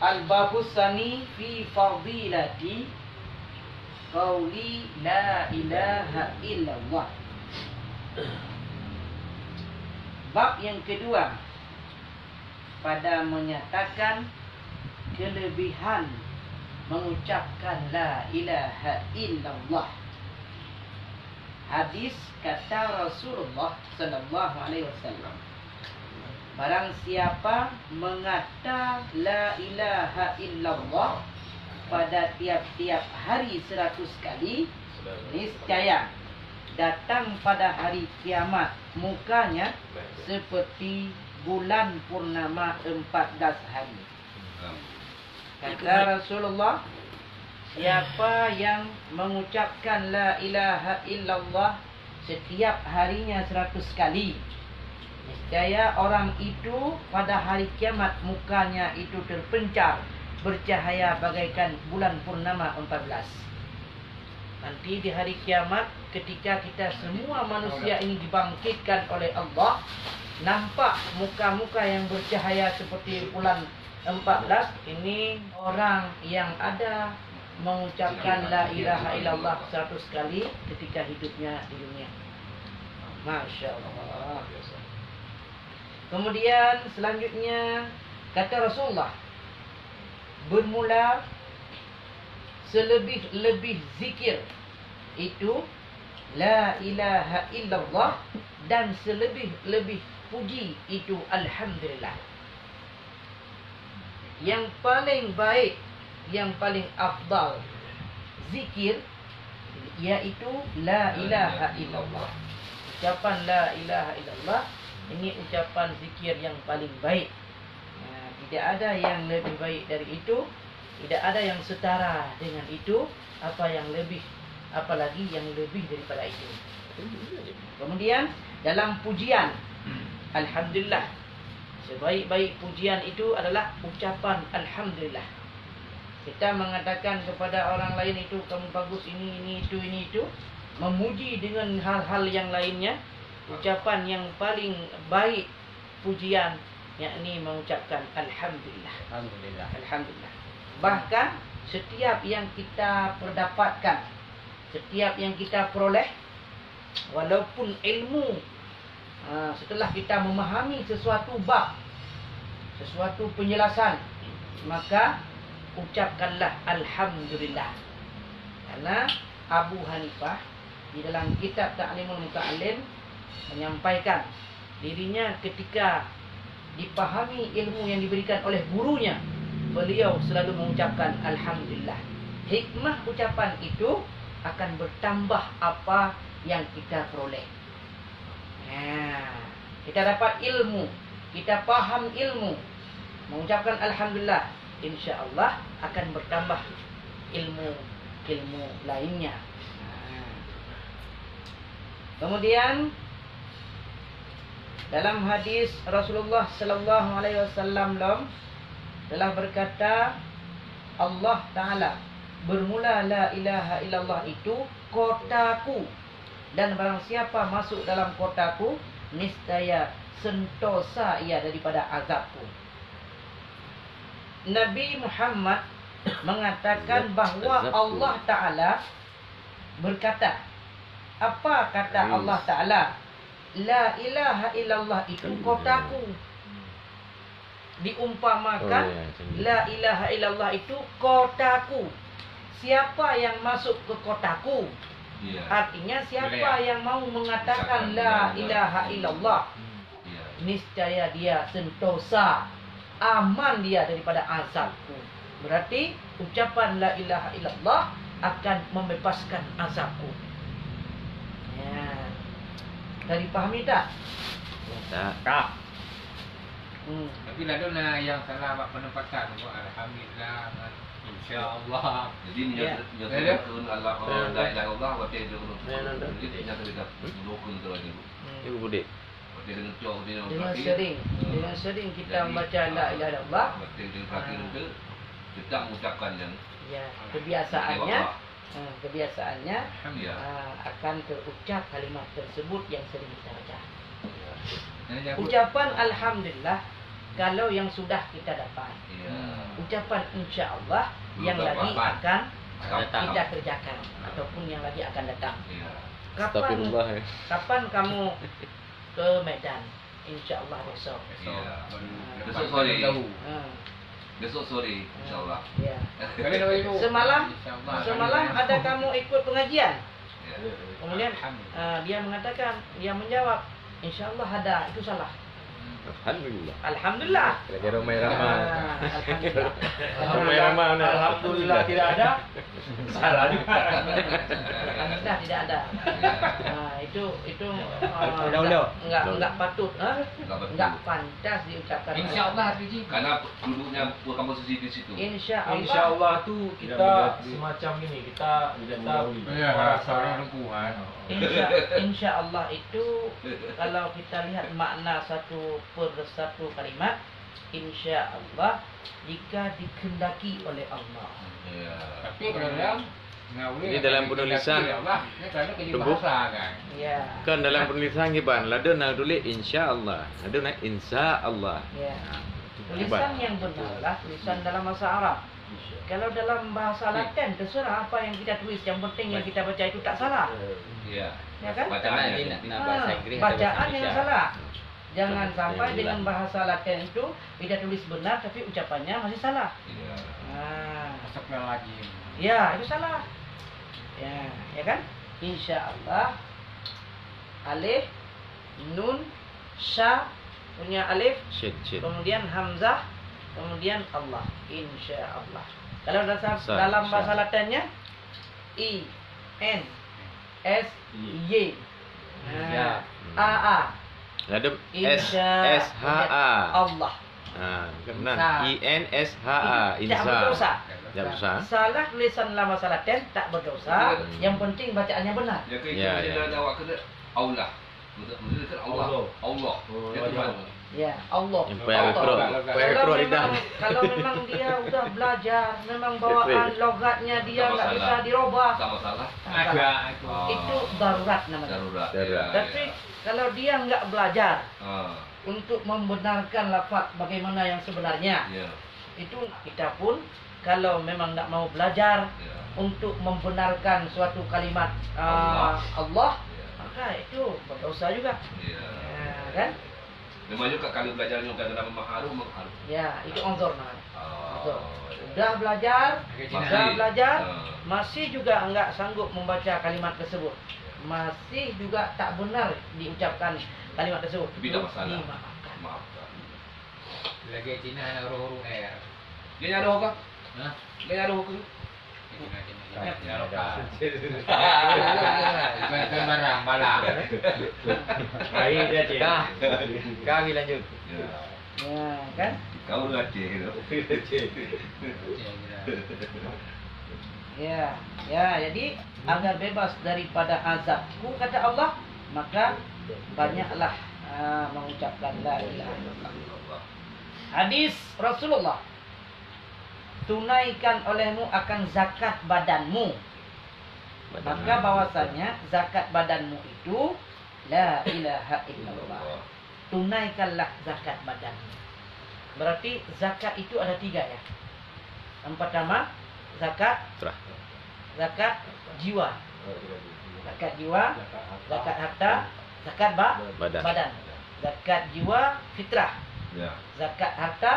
Al-babus sani fi fadilati qauli la ilaha illallah. Bab yang kedua pada menyatakan kelebihan mengucapkan la ilaha illallah. Hadis kata Rasulullah sallallahu alaihi wasallam, barang siapa mengata la ilaha illallah pada tiap-tiap hari 100 kali, niscaya datang pada hari kiamat mukanya seperti bulan purnama 14 hari. Kata Rasulullah, siapa yang mengucapkan la ilaha illallah setiap harinya 100 kali, niscaya orang itu pada hari kiamat mukanya itu terpencar bercahaya bagaikan bulan purnama 14. Nanti di hari kiamat ketika kita semua manusia ini dibangkitkan oleh Allah, nampak muka-muka yang bercahaya seperti bulan 14. Ini orang yang ada mengucapkan la ilaha illallah 100 kali ketika hidupnya di dunia. Masya Allah. Kemudian selanjutnya kata Rasulullah, bermula selebih-lebih zikir itu la ilaha illallah, dan selebih-lebih puji itu alhamdulillah. Yang paling baik, yang paling afdal zikir iaitu la ilaha illallah. Ucapan la ilaha illallah ini ucapan zikir yang paling baik. Tidak ada yang lebih baik dari itu, tidak ada yang setara dengan itu, apa yang lebih, apalagi yang lebih daripada itu. Kemudian dalam pujian, alhamdulillah, sebaik-baik pujian itu adalah ucapan alhamdulillah. Kita mengatakan kepada orang lain itu, kamu bagus ini itu, memuji dengan hal-hal yang lainnya. Ucapan yang paling baik pujian yakni mengucapkan alhamdulillah. Alhamdulillah. Alhamdulillah. Bahkan setiap yang kita perdapatkan, setiap yang kita peroleh, walaupun ilmu, setelah kita memahami sesuatu bab, sesuatu penjelasan, maka ucapkanlah alhamdulillah. Karena Abu Hanifah di dalam kitab Ta'limul Muta'allim menyampaikan dirinya ketika dipahami ilmu yang diberikan oleh gurunya, beliau selalu mengucapkan alhamdulillah. Hikmah ucapan itu akan bertambah apa yang kita peroleh. Kita dapat ilmu, kita paham ilmu, mengucapkan alhamdulillah, insya-Allah akan bertambah ilmu lainnya. Kemudian dalam hadis Rasulullah sallallahu alaihi wasallam telah berkata, Allah Ta'ala bermula la ilaha illallah itu kotaku, dan barang siapa masuk dalam kotaku, niscaya sentosa ia daripada azabku. Nabi Muhammad mengatakan bahawa Allah Ta'ala berkata, apa kata Allah Ta'ala? La ilaha illallah itu kotaku. Diumpamakan la ilaha illallah itu kotaku. Siapa yang masuk ke kotaku, artinya siapa yang mau mengatakan la ilaha illallah, niscaya dia sentosa, aman dia daripada azabku. Berarti ucapan la ilaha illallah akan membebaskan azabku. Dari pahami tak? Tak. Tapi ada yang salah buat penempatan, buat alhamdulillah, insya-Allah. Jadi nyata Allah la ilaha illallah wa ta'ala. Jadi nyata kita dukun tu lagi. Ibu budik. Dengan sering kita membaca la ilaha illallah, kita mengucapkan yang kebiasaannya akan terucap kalimat tersebut yang sering kita baca. Ucapan alhamdulillah kalau yang sudah kita dapat. Ya. Ucapan insya-Allah yang Belum lagi dapat. akan Datang. kita kerjakan ataupun yang lagi akan datang. Ya. Astagfirullah. Kapan kamu ke Medan? Insya-Allah besok. Ya. Baru Besok lepas sore. tahu. Besok sore insya-Allah. Ya. Kali nak ibu. Semalam ada kamu ikut pengajian. Ya. Kemudian dia mengatakan, dia menjawab, insya-Allah ada. Itu salah. Alhamdulillah. Alhamdulillah. Kira-kira Umay Rama. Alhamdulillah. Umay Rama. Alhamdulillah tidak ada. Salah juga. Alhamdulillah tidak ada. Itu Dah. enggak patut, Enggak betul. enggak pantas diucapkan. InsyaAllah Haji. Karena duduknya kamu sisi di situ. InsyaAllah tu kita semacam ini, kita Ya, seorang lingkungan. Insya-Allah itu kalau kita lihat makna satu per satu kalimat, insya-Allah jika dikehendaki oleh Allah. Ya. Tapi dalam Ini dalam penulisan. Tunggu kan. Ya. Kan dalam penulisan Giban, lada nak tulis insya-Allah. Lada nak insya-Allah. Ya. Tulisan yang benarlah tulisan dalam bahasa Arab. Kalau dalam bahasa Latin terserah apa yang kita tulis, yang penting yang kita baca itu tak salah. Ya. Ya kan? Bacaan Bacaan yang salah. Jangan sampai dengan bahasa Latin itu kita tulis benar tapi ucapannya masih salah. Ya. Masuk yang lagi. Ya, itu salah. Ya kan? Insya-Allah alif, nun, sya, punya alif, Syed. kemudian hamzah, kemudian Allah. Insya-Allah. Kalau Sa- dalam bahasa sa- Latinnya I N S Y. Ya. A. Lada Insya S H A. Allah. Benar. I N S H A. Tidak berdosa. Tak berdosa. Salah tulisan dalam bahasa Latin tak berdosa. Ya. Yang penting bacaannya benar. Ya ke Ya, itu ya. dia awak kena Allah. Mula kan Allah. Allah. Dia Tuhan. Ya, Allah. Supaya keruh. Supaya keruh lidah. Kalau memang dia udah belajar, memang bawaan logatnya dia Tak nggak bisa masalah. dirubah. Tak masalah. Ada itu. Itu darurat namanya. Darurat. Darurat. Tapi kalau dia nggak belajar Ah. untuk membenarkan lafaz bagaimana yang sebenarnya, Ya. itu kita pun kalau memang nggak mau belajar Ya. untuk membenarkan suatu kalimat Allah, maka itu berdosa juga. Ya. Kan? Memang juga kalau belajarnya bukan dalam mengharu. Ya, itu onzor namanya. Ah. Sudah belajar, Masih. masih juga enggak sanggup membaca kalimat tersebut. Masih juga tak benar diucapkan kalimat tersebut. Tidak masalah. Dimaafkan. Maafkan. Lagi Cina ada huruf air. Dia nyari apa? Hah? Dia nyari apa? Ya lokal. Bukan barang bala. Baik dia cik. Kami lanjut. Ya. Ya, kan? Kau ngerti gitu. Ya, jadi agar bebas daripada azabku kata Allah, maka banyaklah mengucapkan la ilaha illallah. Hadis Rasulullah, tunaikan olehmu akan zakat badanmu. Maka bahwasanya zakat badanmu itu la ilaha illallah. Tunaikanlah zakat badanmu. Berarti zakat itu ada 3 ya. Yang pertama zakat Terah. jiwa. Zakat jiwa, zakat harta, zakat badan. Zakat jiwa fitrah. Ya. Zakat harta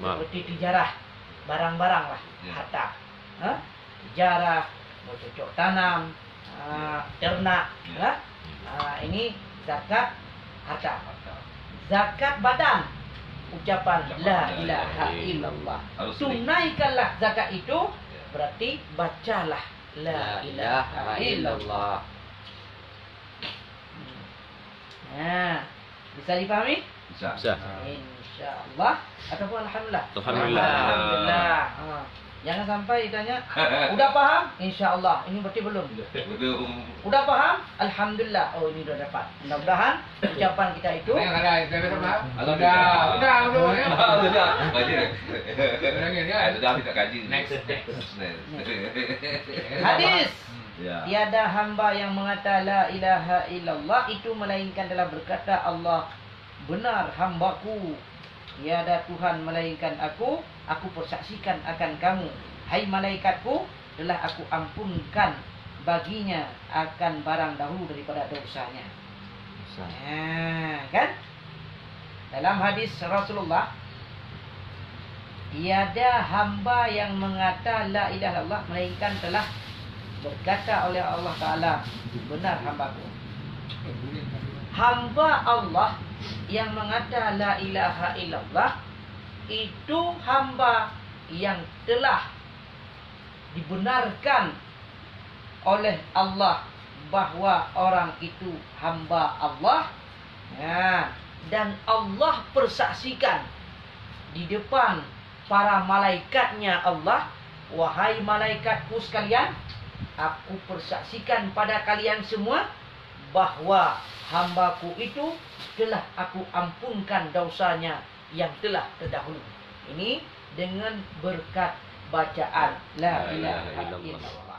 seperti tijarah, barang-barang lah, Ya. harta. Tijarah, bercocok tanam, ternak, Ya. ini zakat harta. Zakat badan, ucapan la ilaha illallah. Harus sering. Tunaikanlah zakat itu, Ya. berarti bacalah la ilaha illallah. Nah, bisa dipahami? Bisa. Bisa. InsyaAllah ataupun Alhamdulillah. Alhamdulillah. Alhamdulillah. Jangan sampai ditanya, udah paham? InsyaAllah. Ini berarti belum. Belum. Udah paham? Alhamdulillah. Oh, ini udah dapat. Mudah-mudahan ucapan kita itu Yang ada itu sama. Alhamdulillah. Udah. Sudah. Baca. Ulangin ya. Sudah kita kaji. Next. hadis. Ya. Tiada hamba yang mengata la ilaha illallah itu melainkan telah berkata Allah, benar hambaku tiada Tuhan melainkan aku persaksikan akan kamu. Hai malaikatku, telah aku ampunkan baginya akan barang dahulu daripada dosanya. Kan? Dalam hadis Rasulullah, tiada hamba yang mengata la ilaha illallah melainkan telah berkata oleh Allah Ta'ala, benar hambaku. Hamba Allah yang mengata la ilaha illallah itu hamba yang telah dibenarkan oleh Allah bahawa orang itu hamba Allah. Dan Allah persaksikan di depan para malaikatnya Allah, wahai malaikatku sekalian, aku persaksikan pada kalian semua bahawa hambaku itu telah aku ampunkan dosanya yang telah terdahulu. Ini dengan berkat bacaan la ilaha illallah.